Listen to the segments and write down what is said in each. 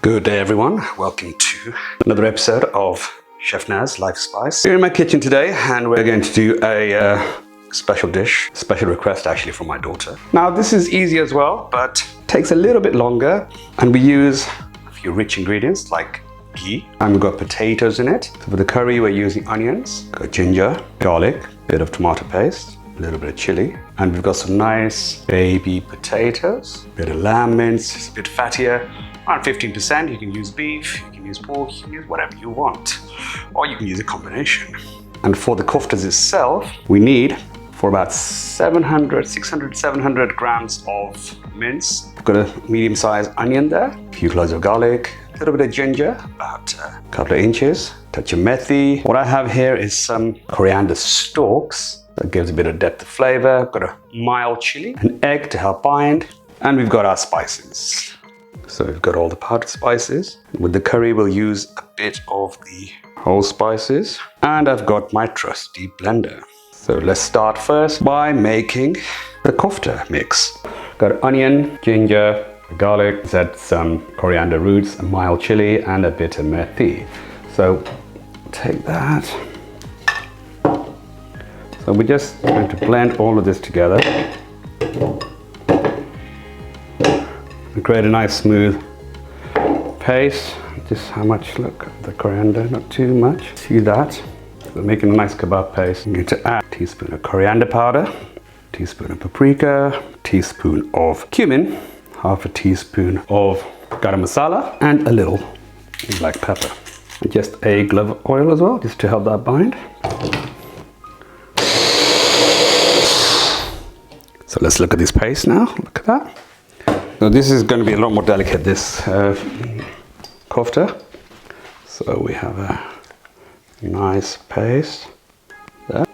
Good day everyone, welcome to another episode of Chef Naz Life Spice. We're in my kitchen today and we're going to do a special dish, special request actually from my daughter. Now this is easy as well, but takes a little bit longer, and we use a few rich ingredients like ghee, and we've got potatoes in it. So for the curry we're using onions, got ginger, garlic, bit of tomato paste, a little bit of chili, and we've got some nice baby potatoes, bit of lamb mince, it's a bit fattier, around 15%. You can use beef, you can use pork, you can use whatever you want, or you can use a combination. And for the koftas itself, we need for about 600, 700 grams of mince. We've got a medium-sized onion there, a few cloves of garlic, a little bit of ginger, about a couple of inches, touch of methi. What I have here is some coriander stalks. That gives a bit of depth of flavor. Got a mild chili, an egg to help bind, and we've got our spices. So we've got all the powdered spices. With the curry, we'll use a bit of the whole spices. And I've got my trusty blender. So let's start first by making the kofta mix. Got onion, ginger, garlic, add some coriander roots, a mild chili, and a bit of methi. So take that. So we're just going to blend all of this together. Create a nice smooth paste. Just how much, look, the coriander, not too much. See that? We're making a nice kebab paste. I'm going to add a teaspoon of coriander powder, teaspoon of paprika, teaspoon of cumin, half a teaspoon of garam masala, and a little black pepper. And just a glove of oil as well, just to help that bind. So let's look at this paste now. Look at that. So this is going to be a lot more delicate, this kofta. So we have a nice paste there.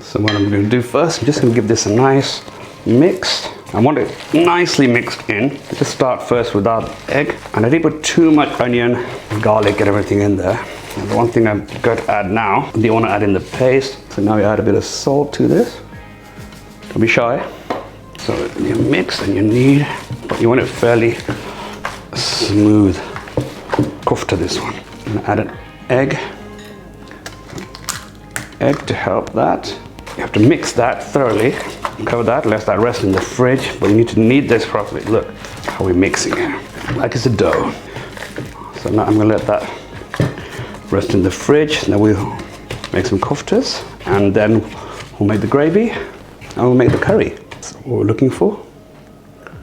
So what I'm going to do first, I'm just going to give this a nice mix. I want it nicely mixed in. Just start first with our egg. And I didn't put too much onion, garlic and everything in there. And the one thing I'm going to add now, you want to add in the paste. So now we add a bit of salt to this. Don't be shy. So you mix and you want it fairly smooth. Kofta this one. I'm gonna add an egg to help that. You have to mix that thoroughly. Cover that, let that rest in the fridge. But you need to knead this properly. Look how we're mixing it, like it's a dough. So now I'm gonna let that rest in the fridge. Then we'll make some koftas, and then we'll make the gravy, and we'll make the curry. That's what we're looking for.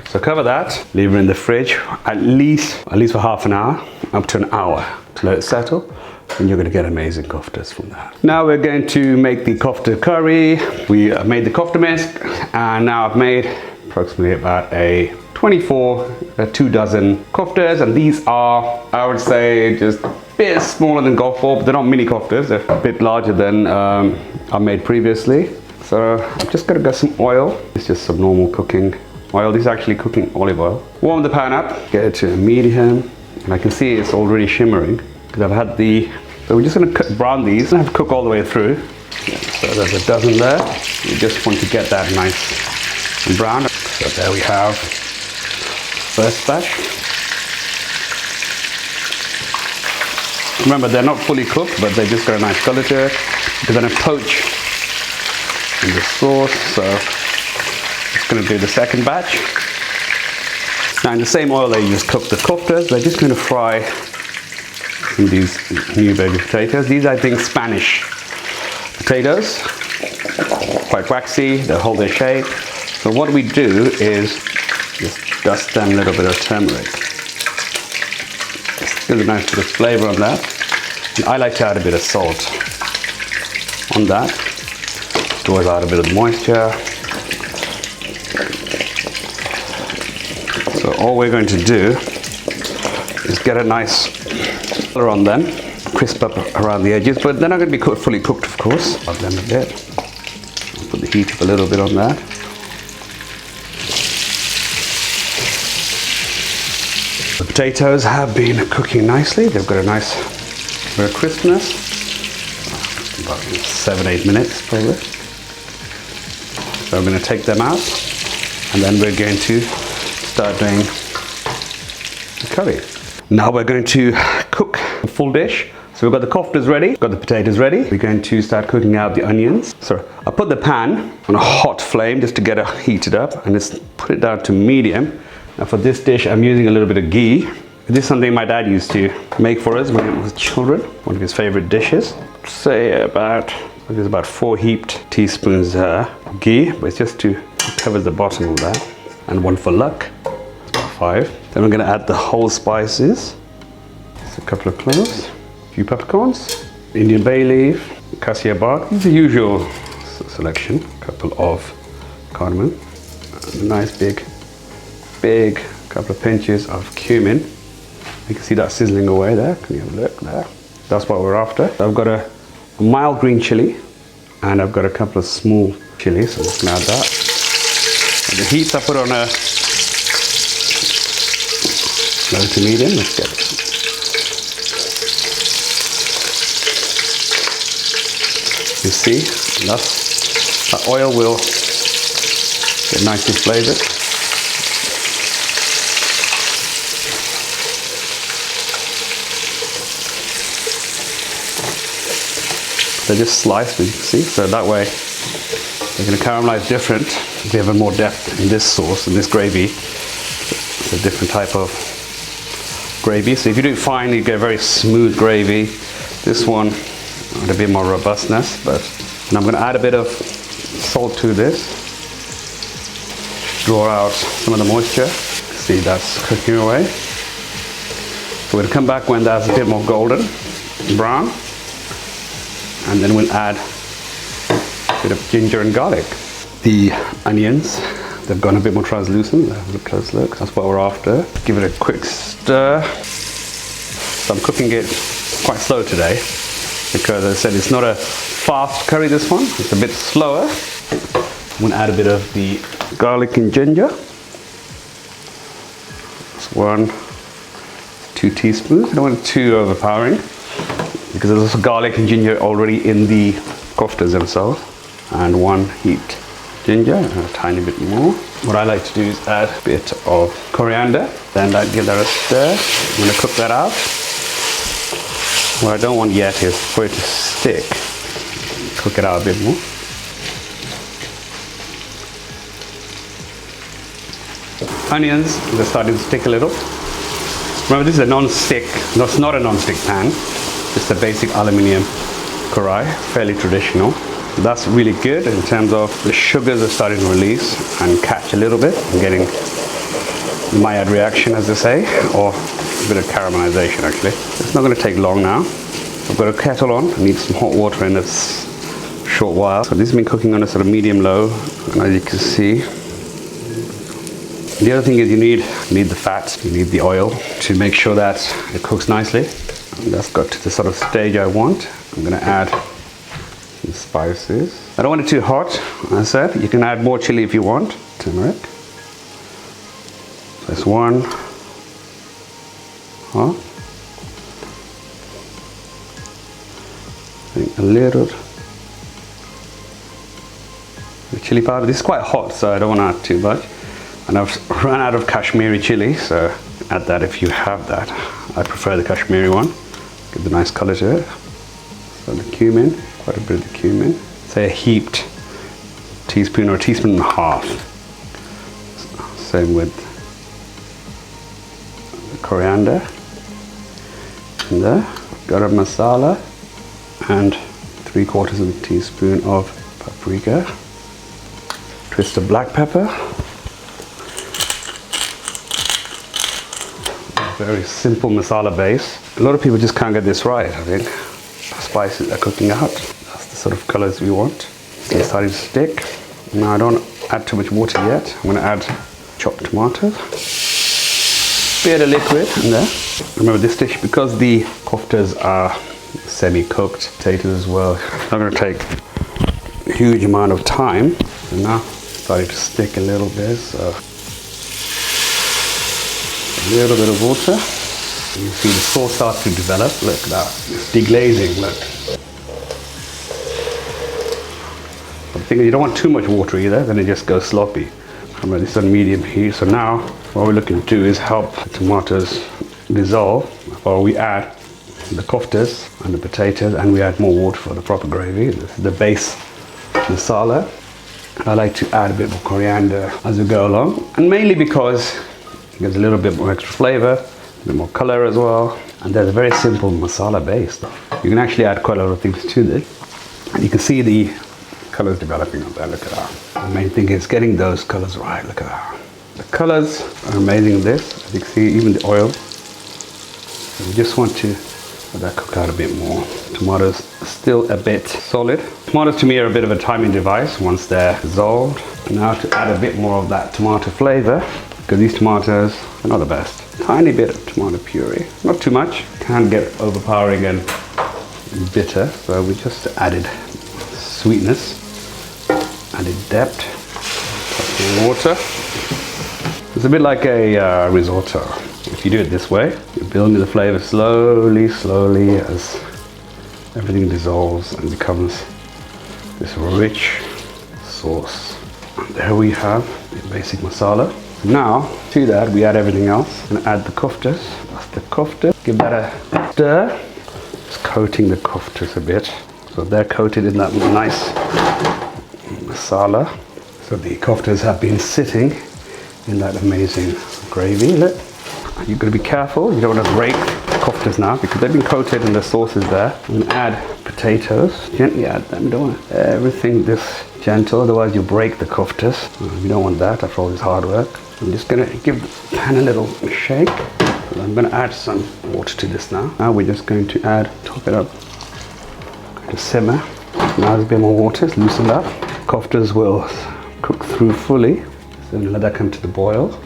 So cover that, leave it in the fridge at least for half an hour, up to an hour to let it settle, and you're going to get amazing koftas from that. Now we're going to make the kofta curry. We made the kofta mix, and now I've made approximately about a 2 dozen koftas, and these are, I would say, just a bit smaller than golf ball, but they're not mini koftas, they're a bit larger than I made previously. So I'm just gonna get some oil. It's just some normal cooking oil. This is actually cooking olive oil. Warm the pan up, get it to a medium, and I can see it's already shimmering because I've had so we're just gonna brown these. I have to cook all the way through. So there's a dozen there. You just want to get that nice and brown. So there we have first batch. Remember, they're not fully cooked, but they just got a nice color to it. They're gonna poach in the sauce, so just going to do the second batch. Now in the same oil they just cooked the koftas, they're just going to fry in these new baby potatoes. These are, I think, Spanish potatoes, quite waxy, they hold their shape. So what we do is just dust them a little bit of turmeric. Just give a nice bit of flavor on that. And I like to add a bit of salt on that. Draws out a bit of the moisture. So all we're going to do is get a nice color on them, crisp up around the edges, but they're not going to be fully cooked, of course. Add them a bit. I'll put the heat up a little bit on that. The potatoes have been cooking nicely. They've got a nice bit of crispness. About 7-8 minutes probably. So I'm going to take them out, and then we're going to start doing curry. Now we're going to cook the full dish. So we've got the koftas ready, got the potatoes ready. We're going to start cooking out the onions. So I put the pan on a hot flame just to get it heated up, and just put it down to medium. Now for this dish, I'm using a little bit of ghee. This is something my dad used to make for us when we were children, one of his favorite dishes. Say there's about 4 heaped teaspoons ghee, but it's just to cover the bottom of that. And 1 for luck, 5. Then we're going to add the whole spices. Just a couple of cloves, a few peppercorns, Indian bay leaf, cassia bark. This is the usual selection. A couple of cardamom, and a nice big couple of pinches of cumin. You can see that sizzling away there. Can you have a look there? That's what we're after. I've got a mild green chili, and I've got a couple of small chilies, so I'm just gonna add that. And the heat I put on a low to medium. Let's get it. You see, that oil will get nicely flavored. They're just sliced, as you can see, so that way they're going to caramelize different. We have a more depth in this sauce, in this gravy. It's a different type of gravy. So if you do it fine, you get a very smooth gravy. This one, a bit more robustness, and I'm going to add a bit of salt to this. Draw out some of the moisture. See, that's cooking away. So we're going to come back when that's a bit more golden brown. And then we'll add a bit of ginger and garlic. The onions, they've gone a bit more translucent. Have a close look. That's what we're after. Give it a quick stir. So I'm cooking it quite slow today because, as I said, it's not a fast curry, this one. It's a bit slower. I'm going to add a bit of the garlic and ginger. That's 1, 2 teaspoons. I don't want it too overpowering, because there's also garlic and ginger already in the koftas themselves. And 1 heaped ginger, and a tiny bit more. What I like to do is add a bit of coriander, then give that a stir. I'm going to cook that out. What I don't want yet is for it to stick. Cook it out a bit more. Onions, they're starting to stick a little. Remember, this is a non-stick, no, it's not a non-stick pan. It's a basic aluminium karai, fairly traditional. That's really good in terms of the sugars are starting to release and catch a little bit. I'm getting Maillard reaction, as they say, or a bit of caramelization actually. It's not going to take long now. I've got a kettle on. I need some hot water in a short while. So this has been cooking on a sort of medium-low, and as you can see, the other thing is you need the fat, you need the oil to make sure that it cooks nicely. And that's got to the sort of stage I want. I'm going to add some spices. I don't want it too hot, as I said. You can add more chili if you want. Turmeric. That's 1. A little chili powder. This is quite hot, so I don't want to add too much. And I've run out of Kashmiri chili, so add that if you have that. I prefer the Kashmiri one. Give the nice color to it. So the cumin, quite a bit of the cumin. Say a heaped teaspoon or a teaspoon and a half. Same with the coriander. And the garam masala. And 3/4 of a teaspoon of paprika. Twist of black pepper. Very simple masala base. A lot of people just can't get this right, I think. The spices are cooking out. That's the sort of colors we want. It's starting to stick. Now I don't add too much water yet. I'm going to add chopped tomatoes. Bit of liquid in there. Remember this dish, because the koftas are semi-cooked, potatoes as well, it's not going to take a huge amount of time. So now it's starting to stick a little bit. So a little bit of water. You see the sauce starts to develop. Look at that. It's deglazing. Look. But the thing is, you don't want too much water either, then it just goes sloppy. Remember, this is on medium heat. So now what we're looking to do is help the tomatoes dissolve before we add the koftas and the potatoes, and we add more water for the proper gravy. This is the base masala. I like to add a bit more coriander as we go along, and mainly because it gives a little bit more extra flavor, a bit more color as well. And there's a very simple masala base. You can actually add quite a lot of things to this, and you can see the colors developing up there. Look at that. The main thing is getting those colors right. Look at that. The colors are amazing in this. As you can see, even the oil. So we just want to let that cook out a bit more. Tomatoes are still a bit solid. Tomatoes to me are a bit of a timing device once they're dissolved. Now to add a bit more of that tomato flavor, because these tomatoes are not the best. Tiny bit of tomato puree, not too much. Can get overpowering and bitter, so we just added sweetness, added depth, water. It's a bit like a risotto. If you do it this way, you're building the flavor slowly as everything dissolves and becomes this rich sauce. And there we have the basic masala. Now, to that, we add everything else and add the koftas. That's the kofta. Give that a stir. Just coating the koftas a bit. So they're coated in that nice masala. So the koftas have been sitting in that amazing gravy. Look. You've got to be careful. You don't want to break the koftas now because they've been coated and the sauce is there. You can add potatoes. Gently add them. You don't want everything this gentle, otherwise you'll break the koftas. You don't want that after all this hard work. I'm just going to give the pan a little shake. I'm going to add some water to this now. Now we're just going to top it up to simmer. Now there's a bit more water, it's loosened up. Koftas will cook through fully. So I'm going to let that come to the boil.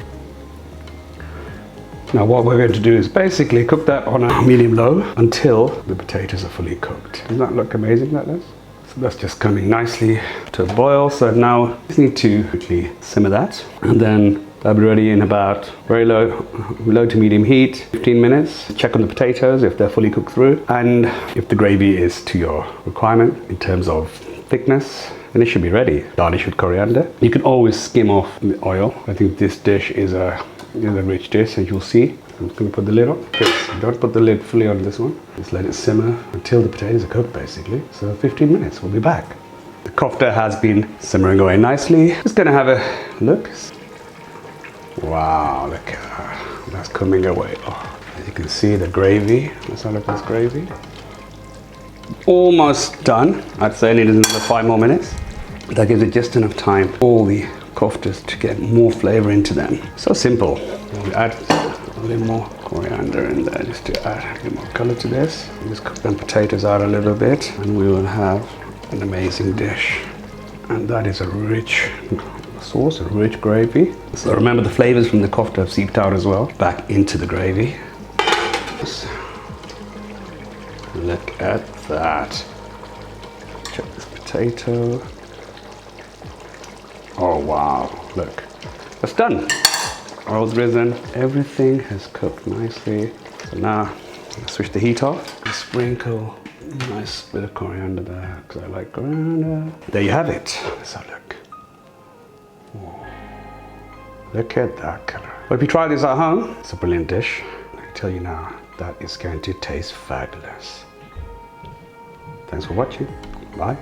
Now what we're going to do is basically cook that on a medium-low until the potatoes are fully cooked. Doesn't that look amazing, that does? So that's just coming nicely to a boil. So now we just need to quickly simmer that, and then that'll be ready in about very low to medium heat, 15 minutes. Check on the potatoes if they're fully cooked through, and if the gravy is to your requirement in terms of thickness, and it should be ready. Garnish with coriander. You can always skim off the oil. I think this dish is a rich dish, as you'll see. I'm just going to put the lid on. Yes, don't put the lid fully on this one. Just let it simmer until the potatoes are cooked, basically. So 15 minutes, we'll be back. The kofta has been simmering away nicely. Just going to have a look. Wow, look at that. That's coming away. Oh, as you can see, the gravy. Let's have a look at this gravy. Almost done. I'd say I need another 5 more minutes. That gives it just enough time for all the koftas to get more flavor into them. So simple. We'll add a little more coriander in there just to add a bit more color to this. We'll just cook them potatoes out a little bit, and we will have an amazing dish. And that is a rich sauce, a rich gravy. So remember, the flavors from the kofta have seeped out as well back into the gravy. Look at that. Check this potato. Oh wow, look. That's done. Oil's risen. Everything has cooked nicely. So now, switch the heat off and sprinkle a nice bit of coriander there, because I like coriander. There you have it. Let's have a look. Oh, look at that color. Well, if you try this at home, it's a brilliant dish. I can tell you now, that is going to taste fabulous. Thanks for watching. Bye.